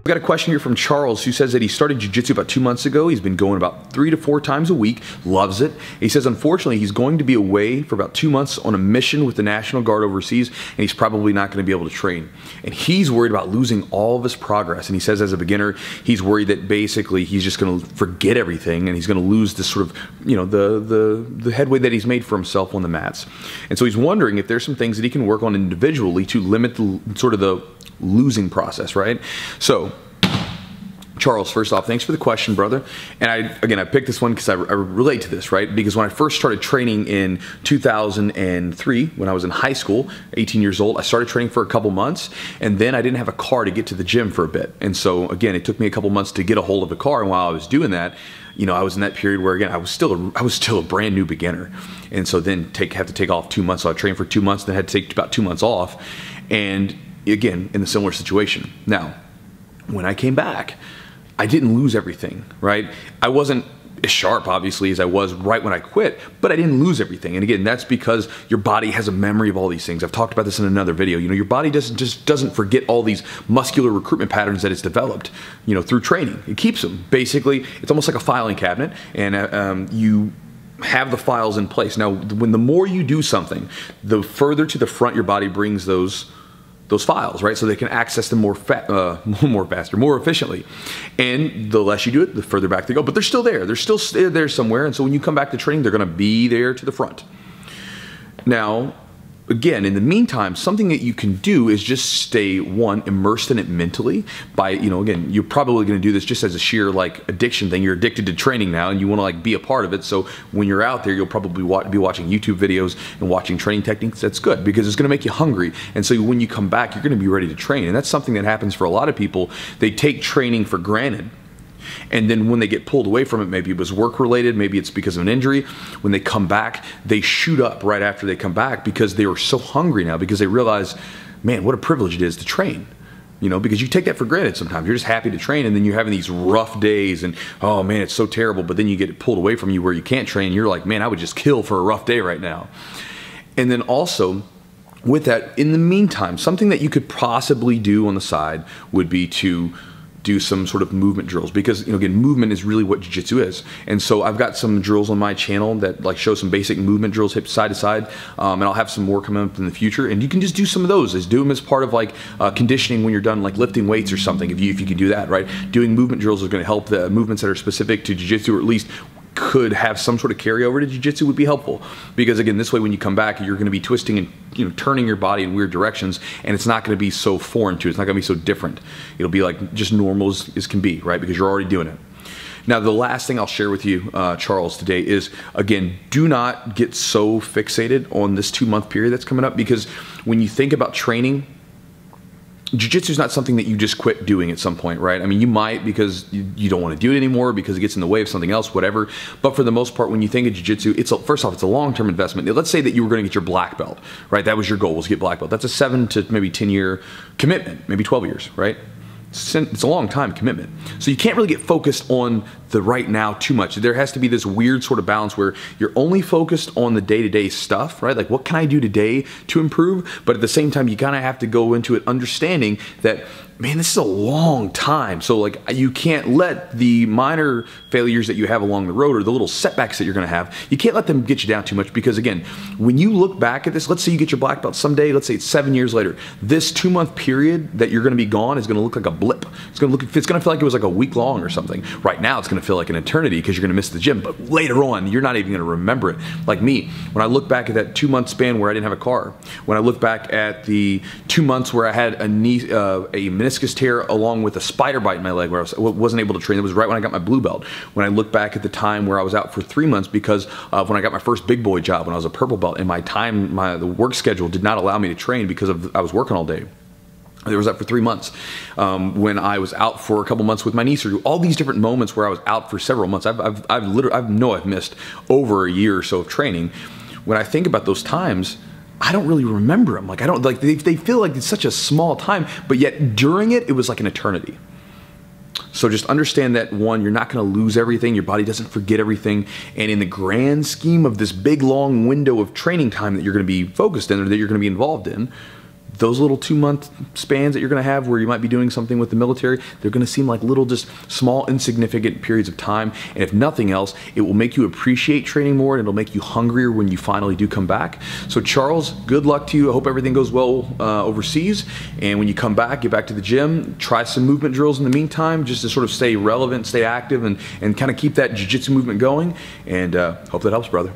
I've got a question here from Charles, who says that he started jiu-jitsu about 2 months ago. He's been going about 3 to 4 times a week, loves it. He says, unfortunately, he's going to be away for about 2 months on a mission with the National Guard overseas, and he's probably not going to be able to train. And he's worried about losing all of his progress. And he says, as a beginner, he's worried that basically he's just going to forget everything, and he's going to lose this sort of, you know, the headway that he's made for himself on the mats. And so he's wondering if there's some things that he can work on individually to limit the sort of the losing process, right? So, Charles, first off, thanks for the question, brother. And I picked this one because I relate to this, right? Because when I first started training in 2003, when I was in high school, 18 years old, I started training for a couple months, and then I didn't have a car to get to the gym for a bit. And so, again, it took me a couple months to get a hold of a car, and while I was doing that, you know, I was in that period where, again, I was still a brand new beginner. And so then have to take off 2 months. So I trained for 2 months, then had to take about 2 months off. And again, in a similar situation. Now, when I came back, I didn't lose everything, right? I wasn't as sharp, obviously, as I was right when I quit, but I didn't lose everything. And again, that's because your body has a memory of all these things. I've talked about this in another video. You know, your body doesn't forget all these muscular recruitment patterns that it's developed, you know, through training. It keeps them. Basically, it's almost like a filing cabinet, and you have the files in place. Now, when the more you do something, the further to the front your body brings those files, right? So they can access them more faster, more efficiently. And the less you do it, the further back they go. But they're still there. They're still there somewhere. And so when you come back to training, they're going to be there to the front. Now, again, in the meantime, something that you can do is just stay, one, immersed in it mentally by, you know, again, you're probably going to do this just as a sheer like addiction thing. You're addicted to training now and you want to like be a part of it. So when you're out there, you'll probably be watching YouTube videos and watching training techniques. That's good because it's going to make you hungry. And so when you come back, you're going to be ready to train. And that's something that happens for a lot of people. They take training for granted. And then when they get pulled away from it, maybe it was work related, maybe it's because of an injury, when they come back, they shoot up right after they come back because they are so hungry now because they realize, man, what a privilege it is to train. You know, because you take that for granted sometimes. You're just happy to train and then you're having these rough days and, oh man, it's so terrible. But then you get it pulled away from you where you can't train. You're like, man, I would just kill for a rough day right now. And then also, with that, in the meantime, something that you could possibly do on the side would be to do some sort of movement drills because, you know, again, movement is really what jiu-jitsu is. And so I've got some drills on my channel that like show some basic movement drills, hip side to side, and I'll have some more coming up in the future. And you can just do some of those. Do them as part of like conditioning when you're done like lifting weights or something. If you can do that, right? Doing movement drills is going to help. The movements that are specific to jiu-jitsu, or at least could have some sort of carryover to jiu-jitsu, would be helpful because again, this way when you come back, you're going to be twisting and, you know, turning your body in weird directions, and it's not going to be so foreign to you. It's not going to be so different. It'll be like just normal as can be, right? Because you're already doing it. Now, the last thing I'll share with you, Charles, today is, again, do not get so fixated on this 2-month period that's coming up, because when you think about training, jiu-jitsu is not something that you just quit doing at some point, right? I mean, you might because you don't want to do it anymore because it gets in the way of something else, whatever. But for the most part, when you think of jiu-jitsu, first off, it's a long-term investment. Let's say that you were going to get your black belt, right? That was your goal, was to get black belt. That's a 7 to maybe 10-year commitment, maybe 12 years, right? It's a long time commitment. So you can't really get focused on the right now too much. There has to be this weird sort of balance where you're only focused on the day-to-day stuff, right? Like, what can I do today to improve? But at the same time, you kind of have to go into it understanding that, man, this is a long time. So like, you can't let the minor failures that you have along the road or the little setbacks that you're going to have, you can't let them get you down too much, because again, when you look back at this, let's say you get your black belt someday, let's say it's 7 years later, this 2-month period that you're going to be gone is going to look like a blip. It's going to feel like it was like a week long or something. Right now, it's going to feel like an eternity because you're going to miss the gym, but later on, you're not even going to remember it. Like me, when I look back at that 2-month span where I didn't have a car, when I look back at the 2 months where I had a meniscus tear along with a spider bite in my leg where I wasn't able to train. It was right when I got my blue belt. When I look back at the time where I was out for 3 months because of when I got my first big boy job when I was a purple belt, and the work schedule did not allow me to train because I was working all day. I was out for 3 months. When I was out for a couple months with my knee surgery, all these different moments where I was out for several months. I've missed over a year or so of training. When I think about those times, I don't really remember them. Like, I don't, like, they feel like it's such a small time, but yet during it, it was like an eternity. So just understand that, one, you're not going to lose everything. Your body doesn't forget everything. And in the grand scheme of this big, long window of training time that you're going to be focused in, or that you're going to be involved in, those little 2-month spans that you're going to have where you might be doing something with the military, they're going to seem like little, just small, insignificant periods of time. And if nothing else, it will make you appreciate training more, and it'll make you hungrier when you finally do come back. So Charles, good luck to you. I hope everything goes well overseas. And when you come back, get back to the gym, try some movement drills in the meantime, just to sort of stay relevant, stay active, and kind of keep that jiu-jitsu movement going. And hope that helps, brother.